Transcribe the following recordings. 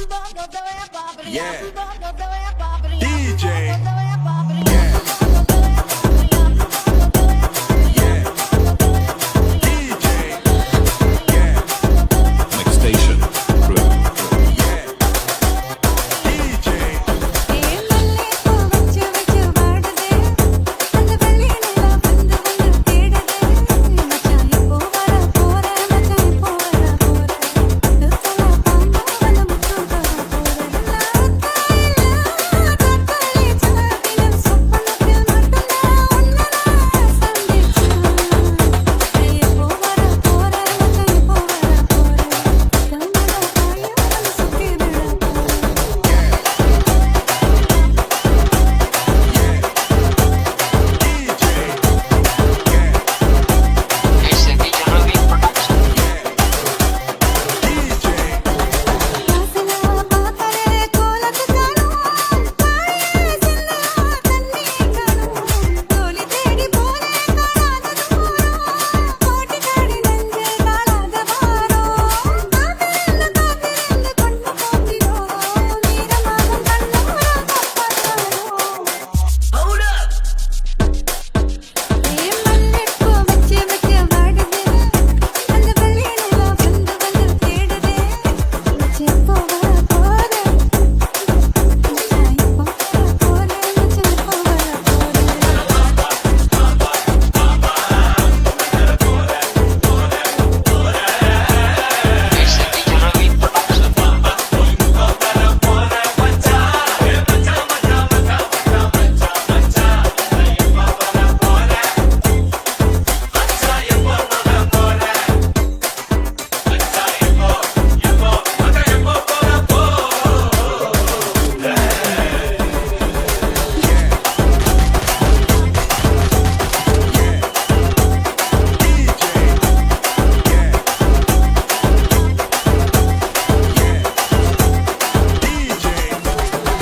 Yeah. DJ. Yeah. Yeah. DJ. Yeah. Next station, crew. Yeah. DJ.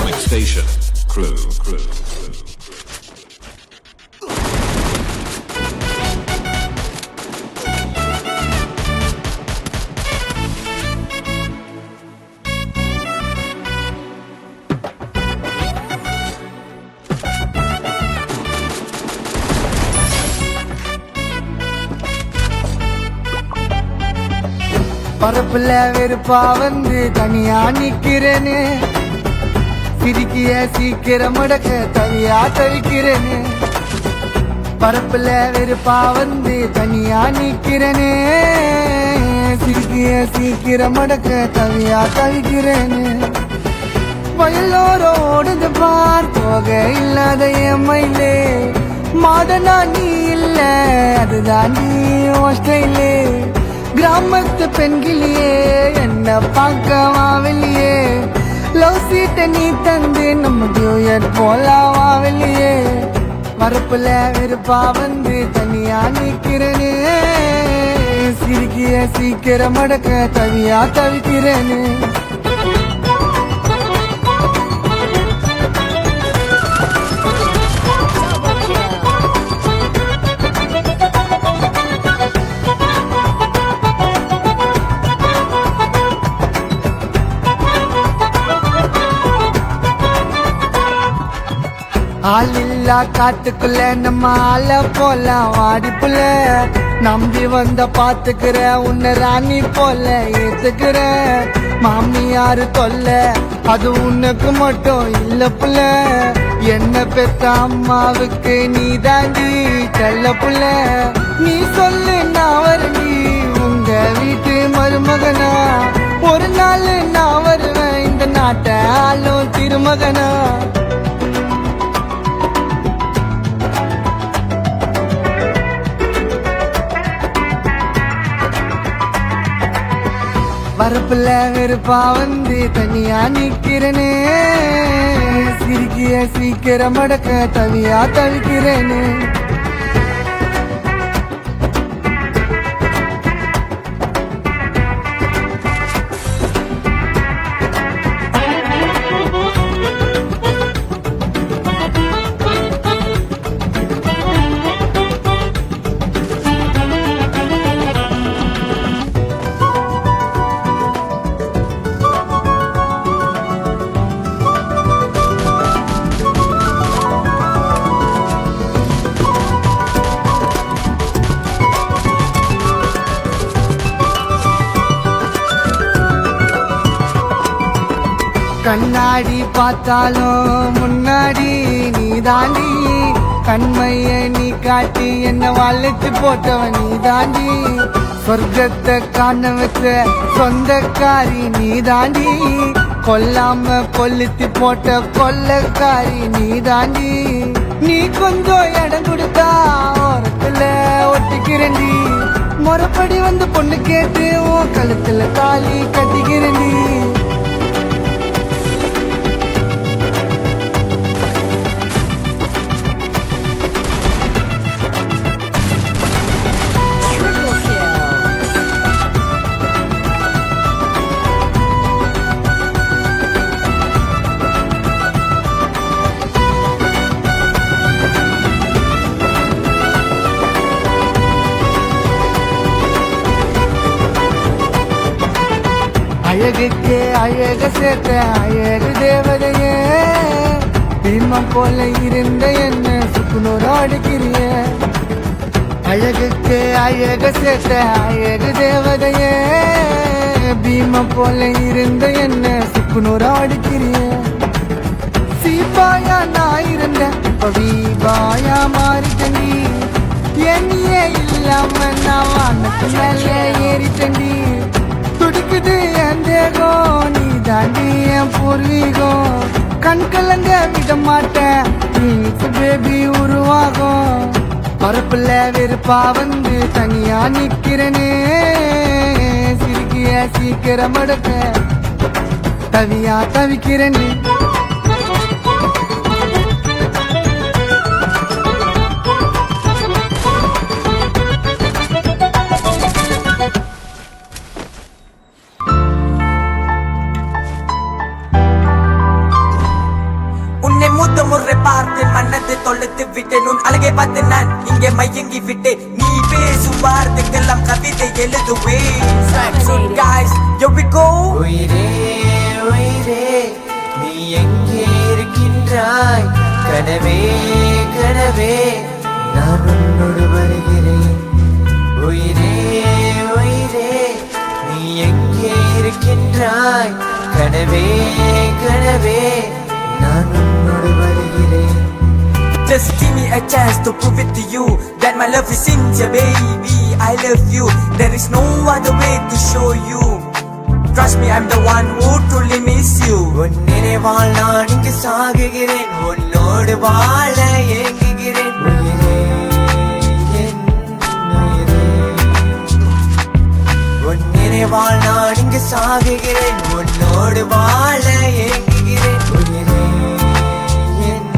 Next station, crew. பரப்புல வெறுப்பா வந்து தனியா நிக்கிறேன்னு சிரிக்கிய சீக்கிரம் முடக்க தனியா தவிக்கிறேன்னு பரப்புல வெறுப்பா வந்து தனியா நிக்கிறேன்னு சிரிக்கிய சீக்கிரம் முடக்க தனியா தவிக்கிறேன்னு வயலோரோடுது பார் போக இல்லாத எம்மையிலே மாடனா நீ இல்ல அதுதான் நீ ஹாஸ்டலே கிராமத்து பெண்கிளியே என்ன பார்க்கவா வெளியே லவ் சீட்டை நீ தந்து நம்ம நியூயர் போலாவா வெளியே மறுப்புல வெறுப்பா வந்து தனியா நிக்கிறேன்னு சிரிக்கிய சீக்கிரம் மடக்க தனியா தவிக்கிறேன்னு ஆளில்லா காட்டுக்குள்ள நம்ம ஆள போலாம் வாடிப்புல நம்பி வந்த பாத்துக்கிற உன்னை ராணி போல ஏத்துக்கிற மாமியாரு தொல்ல அது உனக்கு மட்டும் இல்ல புள்ள என்ன பெத்த அம்மாவுக்கு நீ தாண்டி செல்ல புள்ள நீ சொல்லு நான் வரண்டி உங்க வீட்டு மருமகனா ஒரு நாள் நான் வருவேன் இந்த நாட்டை ஆளும் திருமகனா பரப்புல வெறுப்பா வந்து தனியா நிக்கிறேன்னு சிரிக்கிய சீக்கிரம் மடக்க தனியா தவிக்கிறேன்னு கண்ணாடி பார்த்தாலும் முன்னாடி நீ தாண்டி, கண்மைய நீ காட்டி என்ன வளைச்சு போட்டவன் நீ தாண்டி, சொர்க்கத்தை காண வச்ச சொந்தக்காரி நீ தாண்டி, கொல்லாம கொல்லுத்தி போட்ட கொள்ளக்காரி நீ தாண்டி. நீ கொஞ்சம் இடம் கொடுத்தா ஓரத்துல ஒட்டிக்கிறண்டி, முறைப்படி வந்து பொண்ணு கேட்டு உன் கழுத்துல தாலி கட்டிக்கிறண்டி. அழகுக்கு அழக சேர்த்த அழகு தேவதையே, பீமம் போல இருந்த என்ன சுக்குநூறு அடிக்கிறிய. அழகுக்கு அழக சேர்த்த அழகு தேவதையே, பீமம் போல இருந்த என்ன சுக்குநூறு அடிக்கிறிய. சீப்பாயா நான் இருந்த இப்ப வீபாயா மாறிட்டண்டி, என்னையே இல்லாம நான் வானத்து மேல ஏறிட்டண்டி. துடிக்குது என் தேகம் நீ தாண்டி என் பூர்வீகம், கண் கலங்க விட மாட்டேன் பேபி உருவாகும். பரப்புல வெறுப்பா வந்து தனியா நிக்கிறனே, சிரிக்கிய சீக்கிரம் எடுக்க தவியா தவிக்கிறனே. முறை பார்த்து மன்னத்தை தொலைத்து விட்டேன், உன் அழகை பார்த்து நான் இங்கே மயங்கி விட்டேன். நீ பேசும் வார்த்தைக்கெல்லாம் கவிதை எழுதுவேன். So guys, here we go. உயிரே உயிரே நீ எங்கே இருக்கின்றாய், கனவே கனவே நான் உன்னோடு வருகிறேன். உயிரே உயிரே நீ எங்கே இருக்கின்றாய், கனவே கனவே நான் உன்னோடு வருகிறேன். Just give me a chance to prove it to you that my love is sincere, baby. I love you. There is no other way to show you. Trust me, I'm the one who truly miss you. உன் நினைவால் நான் இங்கு சாகுகிறேன், உன்னோடு வாழ ஏங்குகிறேன். உயிரே என் உயிரே, உன் நினைவால் நான் இங்கு சாகுகிறேன், உன்னோடு வாழ ஏங்குகிறேன். உயிரே என்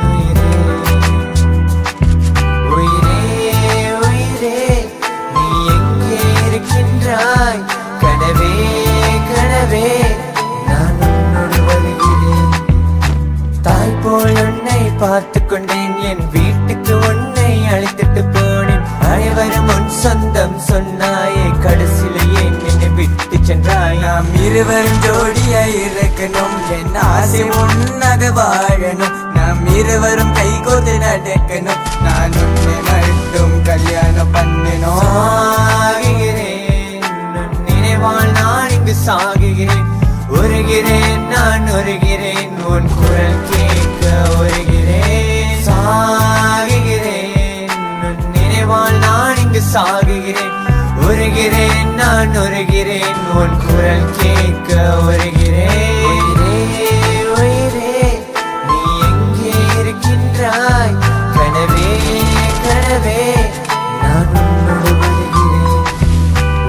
உயிரே, உயிரே உயிரே நீ எங்கே இருக்கின்றாய், கனவே கனவே நான் உன்னோடு வருகிறேன். தாய் போல் உன்னை பார்த்து கொண்டேன், என் வீட்டுக்கு உன்னை அழைத்துட்டு போனேன். அனைவரும் உன் சொந்தம் சொன்னாயே, கடைசியில ஏன் என்னை விட்டு சென்றாய். நாம் இருவரும் ஜோடியாய் இருக்கணும், என் ஆசை உன்னாக வாழணும். நாம் இருவரும் கைகோத்து நடக்கணும், நான் உன்னை மட்டும் கல்யாணம் பண்ணணும். சாகுகிறேன் உன் நினைவால் நான் இங்கு சாகுகிறேன். உருகிறேன் நான் உருகிறேன், உன் குரல் கேட்க உருகிறேன். சாகுகிறேன் உன் நினைவால் நான் இங்கு சாகுகிறேன். உருகிறேன் நான் உருகிறேன், உன் குரல் கேட்க உருகிறேன். உயிரே உயிரே நீ எங்கே இருக்கின்றாய், கனவே கனவே நான் உன்னோடு வருகிறேன்.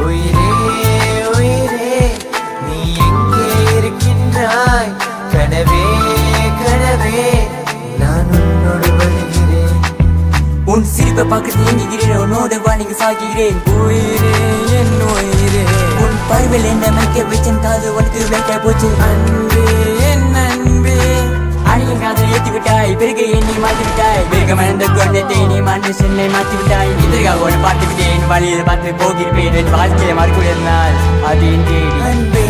உயிரே உயிரே நீ எங்கே இருக்கின்றாய், கனவே கனவே நான் உன்னோடு வருகிறேன். உன் சிரிப்பை பார்க்க ஏங்குகிறேன், உன்னோட வாணிக்கு சாகிறேன். உயிரே என் உயிரே, உன் பார்வையில் என்ன மைக்க வச்சன் காது உனக்கு வைக்க போச்சு. அன்பே என் அன்பே, அணியின் காதலை ஏற்றி விட்டாய், பிறகு என்னை மாற்றி விட்டாய். பிறகு மறந்த குழந்தை நீ மனுஷனை மாற்றி விட்டாய். இதற்காக உன்னை பார்த்து விட்டேன், வழியில் பார்த்து போகிறேன். என் வாழ்க்கையை மறுக்கிறால் அது என் தேடி. அன்பே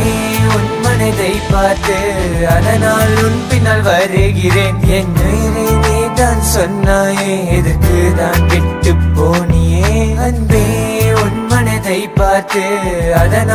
உன் மனதை பார்த்து அதனால் உன் பின்னால் வருகிறேன். என் உயிரை நீ தான் சொன்னாயே, எதற்கு தான் விட்டு போனியே. அன்பே உன் மனதை பார்த்து அதனால்